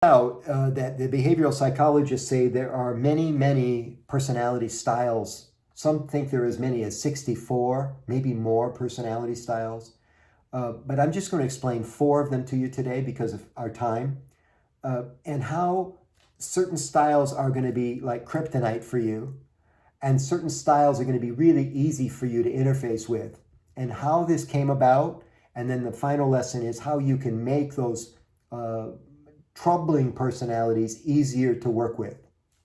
out that the behavioral psychologists say there are many, many personality styles. Some think there are as many as 64, maybe more personality styles. But I'm just going to explain 4 of them to you today because of our time, and how certain styles are going to be like kryptonite for you, and certain styles are going to be really easy for you to interface with, and how this came about. And then the final lesson is how you can make those troubling personalities easier to work with.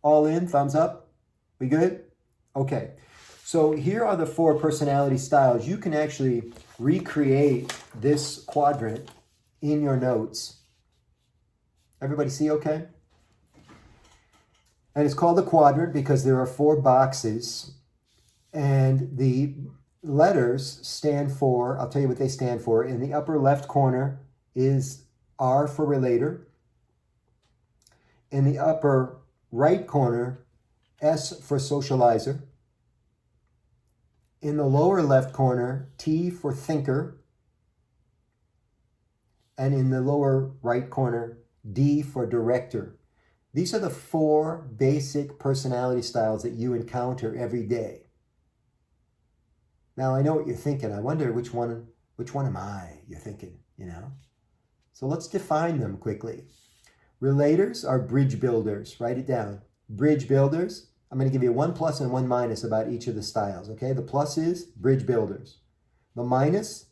All in? Thumbs up? We good? Okay. So here are the 4 personality styles. You can actually recreate this quadrant in your notes. Everybody see okay? And it's called a quadrant because there are 4 boxes, and the letters stand for, I'll tell you what they stand for. In the upper left corner is R for relator. In the upper right corner, S for socializer. In the lower left corner, T for thinker. And in the lower right corner, D for director. These are the 4 basic personality styles that you encounter every day. Now, I know what you're thinking. I wonder which one am I, you're thinking, you know? So let's define them quickly. Relators are bridge builders. Write it down. Bridge builders. I'm going to give you 1 plus and 1 minus about each of the styles, okay? The plus is bridge builders. The minus,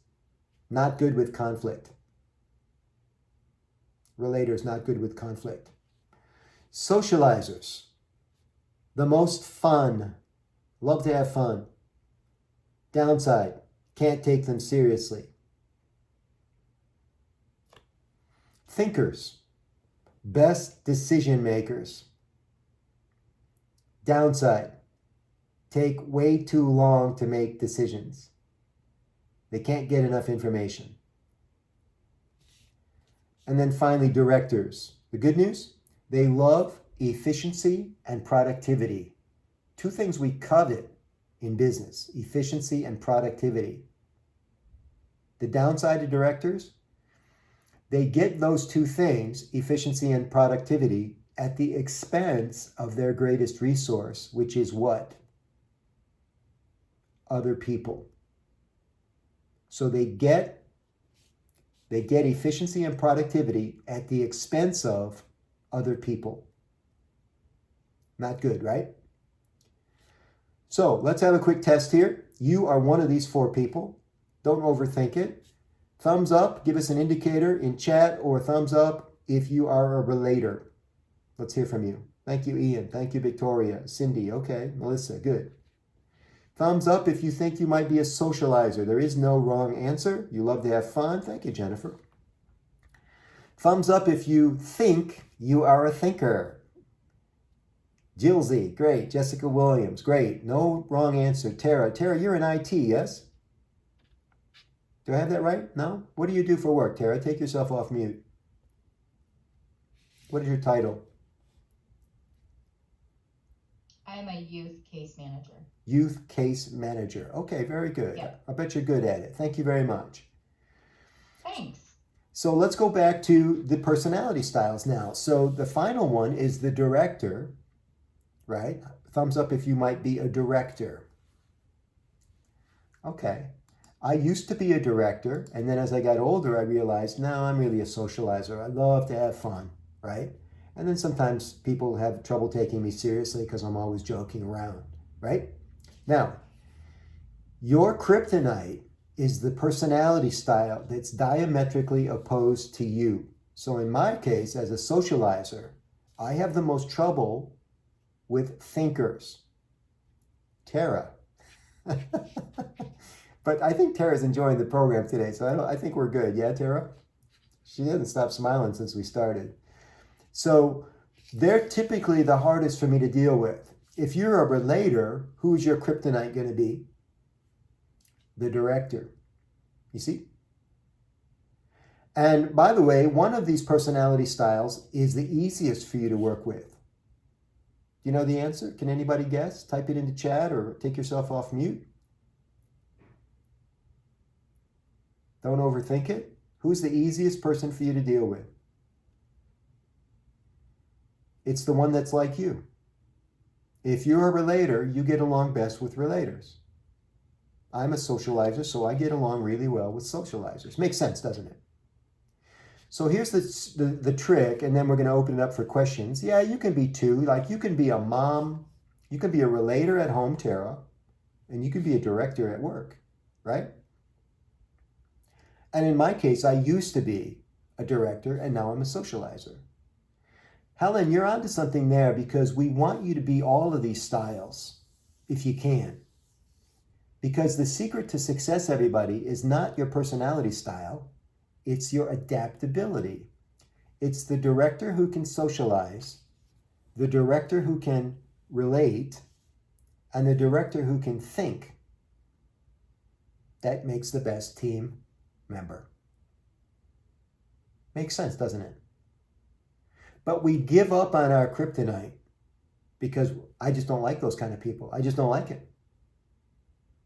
not good with conflict. Relators, not good with conflict. Socializers, the most fun. Love to have fun. Downside, can't take them seriously. Thinkers, best decision makers. Downside, take way too long to make decisions. They can't get enough information. And then finally, directors. The good news, they love efficiency and productivity. 2 things we covet in business, efficiency and productivity. The downside to directors, they get those 2 things, efficiency and productivity, at the expense of their greatest resource, which is what? Other people. So they get efficiency and productivity at the expense of other people. Not good, right? So let's have a quick test here. You are one of these 4 people. Don't overthink it. Thumbs up, give us an indicator in chat, or thumbs up if you are a relator. Let's hear from you. Thank you, Ian. Thank you, Victoria. Cindy, okay. Melissa, good. Thumbs up if you think you might be a socializer. There is no wrong answer. You love to have fun. Thank you, Jennifer. Thumbs up if you think you are a thinker. Jill Z, great. Jessica Williams, great. No wrong answer. Tara, you're in IT, yes? Do I have that right? No? What do you do for work, Tara? Take yourself off mute. What is your title? I am a youth case manager. Youth case manager. Okay, very good. Yep. I bet you're good at it. Thank you very much. Thanks. So let's go back to the personality styles now. So the final one is the director, right? Thumbs up if you might be a director. Okay. I used to be a director, and then as I got older, I realized, no, I'm really a socializer. I love to have fun, right? And then sometimes people have trouble taking me seriously because I'm always joking around, right? Now, your kryptonite is the personality style that's diametrically opposed to you. So in my case, as a socializer, I have the most trouble with thinkers. Tara. But I think Tara's enjoying the program today, so I think we're good. Yeah, Tara? She hasn't stopped smiling since we started. So they're typically the hardest for me to deal with. If you're a relator, who's your kryptonite going to be? The director. You see? And by the way, one of these personality styles is the easiest for you to work with. Do you know the answer? Can anybody guess? Type it into chat or take yourself off mute. Don't overthink it. Who's the easiest person for you to deal with? It's the one that's like you. If you're a relator, you get along best with relators. I'm a socializer, so I get along really well with socializers. Makes sense, doesn't it? So here's the trick, and then we're going to open it up for questions. Yeah, you can be two. Like, you can be a mom, you can be a relator at home, Tara, and you can be a director at work, right? And in my case, I used to be a director, and now I'm a socializer. Helen, you're onto something there, because we want you to be all of these styles, if you can. Because the secret to success, everybody, is not your personality style. It's your adaptability. It's the director who can socialize, the director who can relate, and the director who can think. That makes the best team member. Makes sense, doesn't it? But we give up on our kryptonite because I just don't like those kind of people. I just don't like it.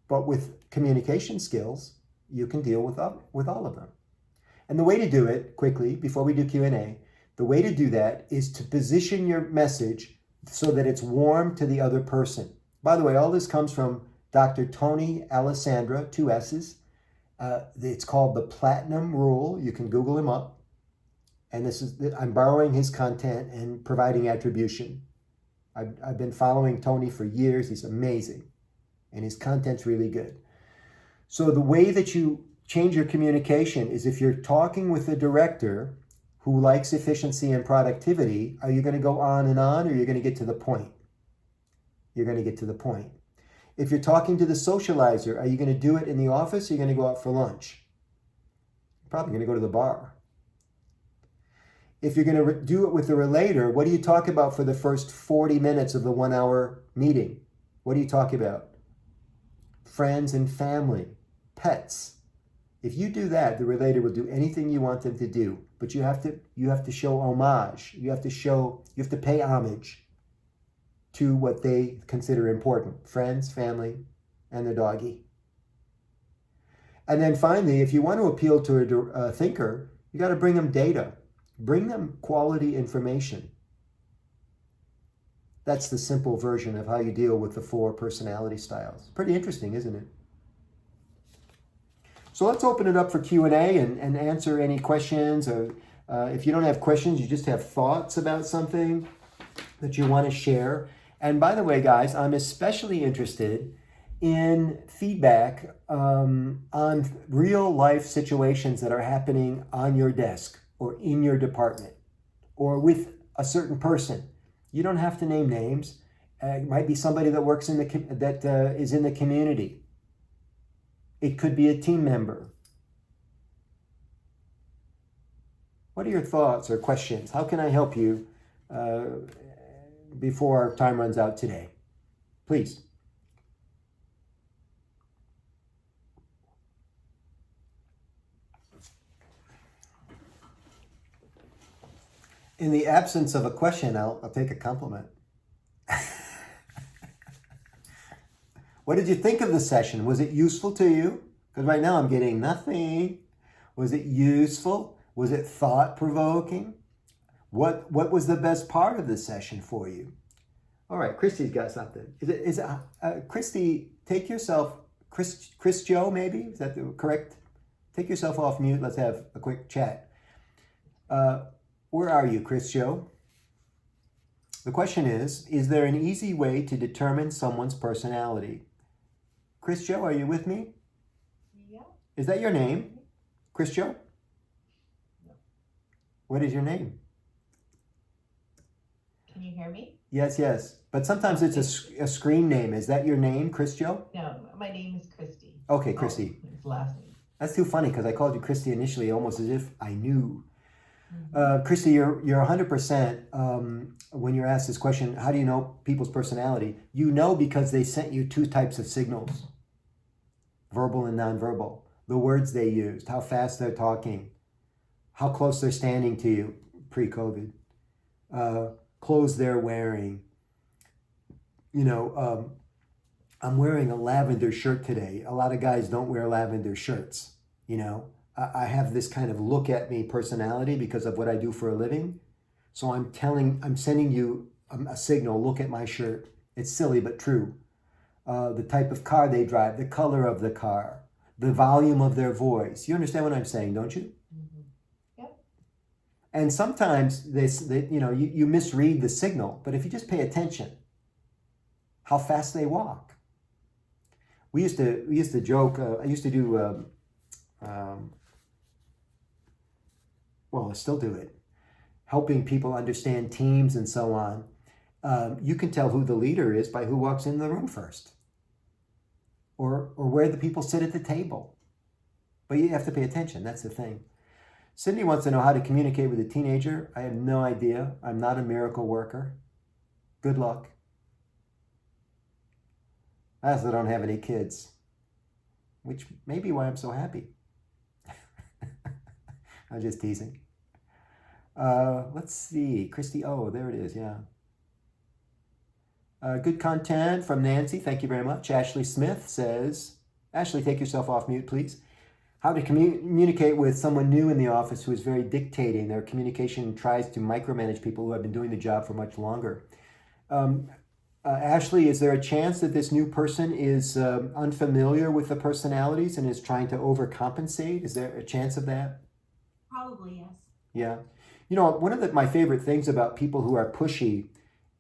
But with communication skills, you can deal with all of them. And the way to do it, quickly, before we do Q&A, the way to do that is to position your message so that it's warm to the other person. By the way, all this comes from Dr. Tony Alessandra, 2 S's. It's called the Platinum Rule. You can Google him up. And I'm borrowing his content and providing attribution. I've been following Tony for years. He's amazing. And his content's really good. So the way that you change your communication is, if you're talking with a director who likes efficiency and productivity, are you going to go on, or are you going to get to the point? You're going to get to the point. If you're talking to the socializer, are you going to do it in the office, or are you going to go out for lunch? You're probably going to go to the bar. If you're going to do it with the relator, what do you talk about for the first 40 minutes of the 1-hour meeting? What do you talk about? Friends and family, pets. If you do that, the relator will do anything you want them to do. But you have to show homage. You have to pay homage to what they consider important. Friends, family, and the doggy. And then finally, if you want to appeal to a thinker, you got to bring them data. Bring them quality information. That's the simple version of how you deal with the 4 personality styles. Pretty interesting, isn't it? So let's open it up for Q&A and answer any questions. Or if you don't have questions, you just have thoughts about something that you want to share. And by the way, guys, I'm especially interested in feedback on real life situations that are happening on your desk or in your department or with a certain person. You don't have to name names. It might be somebody that works is in the community. It could be a team member. What are your thoughts or questions? How can I help you before our time runs out today? Please. In the absence of a question, I'll take a compliment. What did you think of the session? Was it useful to you? Because right now I'm getting nothing. Was it useful? Was it thought-provoking? What was the best part of the session for you? All right, Christy's got something. Christy, take yourself, Chris Joe maybe? Is that correct? Take yourself off mute. Let's have a quick chat. Where are you, Chris Joe? The question is there an easy way to determine someone's personality? Chris Joe, are you with me? Yeah. Is that your name? Chris Joe? No. What is your name? Can you hear me? Yes. But sometimes it's a screen name. Is that your name, Chris Joe? No, my name is Christy. Okay, Christy. His last name. That's too funny because I called you Christy initially almost as if I knew. Christy, you're 100% when you're asked this question, how do you know people's personality? You know because they sent you 2 types of signals, verbal and nonverbal. The words they used, how fast they're talking, how close they're standing to you pre-COVID, clothes they're wearing. I'm wearing a lavender shirt today. A lot of guys don't wear lavender shirts, I have this kind of look at me personality because of what I do for a living. So I'm sending you a signal. Look at my shirt. It's silly but true. The type of car they drive, the color of the car, the volume of their voice. You understand what I'm saying, don't you? Mm-hmm. Yep. And sometimes you misread the signal, but if you just pay attention, how fast they walk. We used to joke. I used to do. Well, I still do it, helping people understand teams and so on. You can tell who the leader is by who walks in the room first, or where the people sit at the table. But you have to pay attention. That's the thing. Cindy wants to know how to communicate with a teenager. I have no idea. I'm not a miracle worker. Good luck. I also don't have any kids, which may be why I'm so happy. I'm just teasing. Let's see. Christy, oh, there it is, yeah. Good content from Nancy. Thank you very much. Ashley Smith says, Ashley, take yourself off mute, please. How to communicate with someone new in the office who is very dictating. Their communication tries to micromanage people who have been doing the job for much longer. Ashley, is there a chance that this new person is unfamiliar with the personalities and is trying to overcompensate? Is there a chance of that? Probably, yes. Yeah. You know, one of my favorite things about people who are pushy,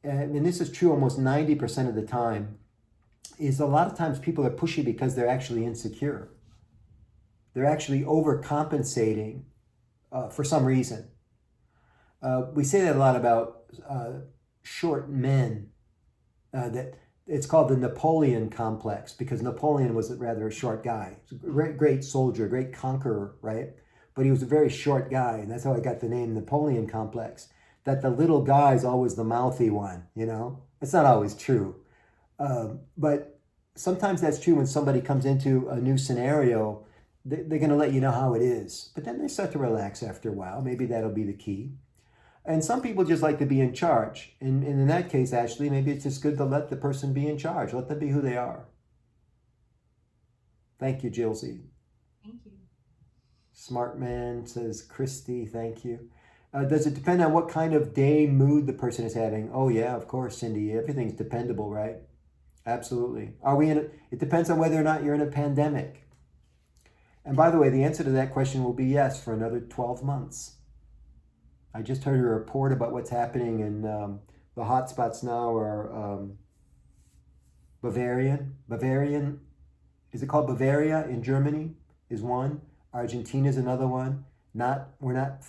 and this is true almost 90% of the time, is a lot of times people are pushy because they're actually insecure. They're actually overcompensating for some reason. We say that a lot about short men. That it's called the Napoleon complex because Napoleon was rather a short guy. He was a great soldier, great conqueror, right? But he was a very short guy, and that's how I got the name Napoleon complex. That the little guy is always the mouthy one, you know? It's not always true. But sometimes that's true when somebody comes into a new scenario. They're going to let you know how it is. But then they start to relax after a while. Maybe that'll be the key. And some people just like to be in charge. And in that case, Ashley, maybe it's just good to let the person be in charge. Let them be who they are. Thank you, Jilzy. Thank you. Smart man says, Christy, thank you. Does it depend on what kind of day mood the person is having? Oh, yeah, of course, Cindy. Everything's dependable, right? Absolutely. It depends on whether or not you're in a pandemic. And by the way, the answer to that question will be yes for another 12 months. I just heard a report about what's happening in the hotspots now are Bavarian, is it called Bavaria in Germany is one. Argentina is another one.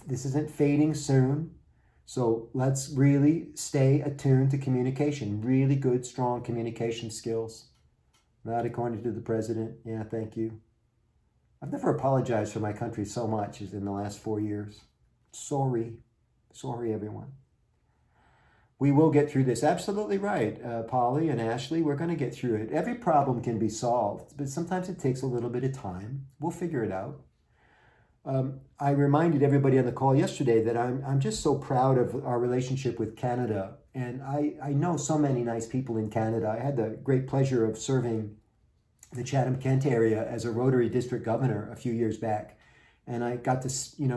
This isn't fading soon. So let's really stay attuned to communication. Really good, strong communication skills. Not according to the president. Yeah, thank you. I've never apologized for my country so much as in the last 4 years. Sorry, everyone. We will get through this. Absolutely right, Polly and Ashley. We're going to get through it. Every problem can be solved, but sometimes it takes a little bit of time. We'll figure it out. I reminded everybody on the call yesterday that I'm just so proud of our relationship with Canada. And I know so many nice people in Canada. I had the great pleasure of serving the Chatham-Kent area as a Rotary District Governor a few years back. And I got to,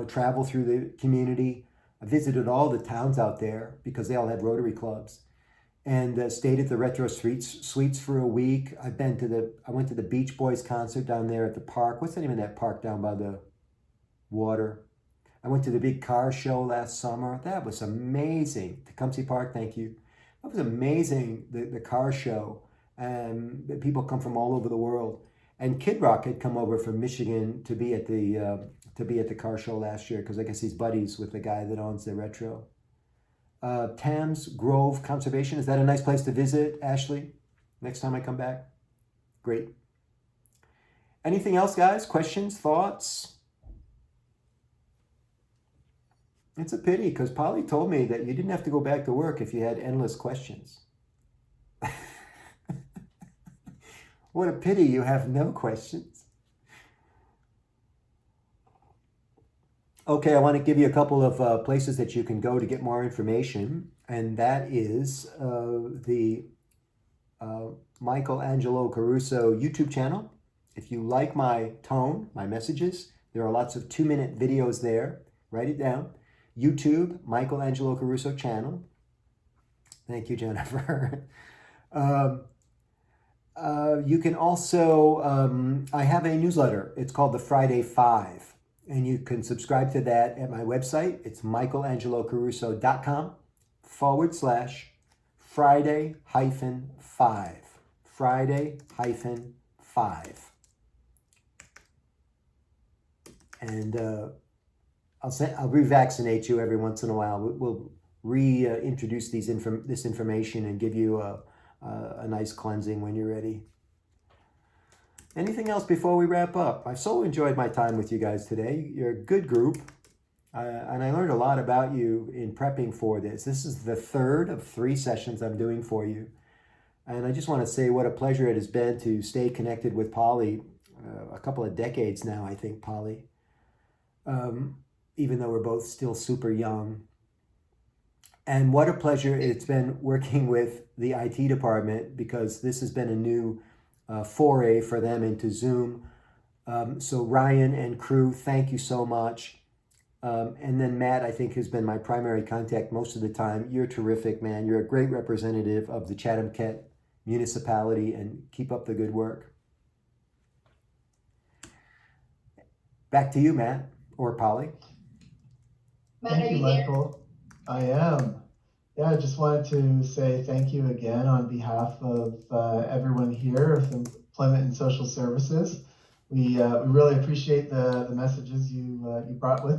travel through the community. I visited all the towns out there because they all had Rotary clubs, and stayed at the Retro Suites for a week. I went to the Beach Boys concert down there at the park. What's the name of that park down by the water? I went to the big car show last summer. That was amazing. Tecumseh Park, thank you. That was amazing. The car show, and people come from all over the world. And Kid Rock had come over from Michigan to be at the car show last year because I guess he's buddies with the guy that owns the Retro. Thames Grove Conservation, is that a nice place to visit, Ashley? Next time I come back? Great. Anything else, guys? Questions, thoughts? It's a pity because Polly told me that you didn't have to go back to work if you had endless questions. What a pity you have no questions. Okay, I want to give you a couple of places that you can go to get more information, and that is the Michael Angelo Caruso YouTube channel. If you like my tone, my messages, there are lots of 2-minute videos there. Write it down. YouTube, Michael Angelo Caruso channel. Thank you, Jennifer. You can also, I have a newsletter. It's called the Friday Five, and you can subscribe to that at my website. It's michaelangelocaruso.com/Friday-5. Friday-5. And I'll revaccinate you every once in a while. We'll reintroduce this information and give you a nice cleansing when you're ready. Anything else before we wrap up? I've so enjoyed my time with you guys today. You're a good group, and I learned a lot about you in prepping for this. This is the third of 3 sessions I'm doing for you, and I just want to say what a pleasure it has been to stay connected with Polly. A couple of decades now, I think, Polly. Even though we're both still super young. And what a pleasure it's been working with the IT department, because this has been a new foray for them into Zoom. So Ryan and crew, thank you so much. And then Matt, I think, has been my primary contact most of the time. You're terrific, man. You're a great representative of the Chatham-Kent municipality, and keep up the good work. Back to you, Matt, or Polly. Matt, Thank are you, you there? Michael. I am. Yeah, I just wanted to say thank you again on behalf of everyone here with Employment and Social Services. We really appreciate the messages you brought with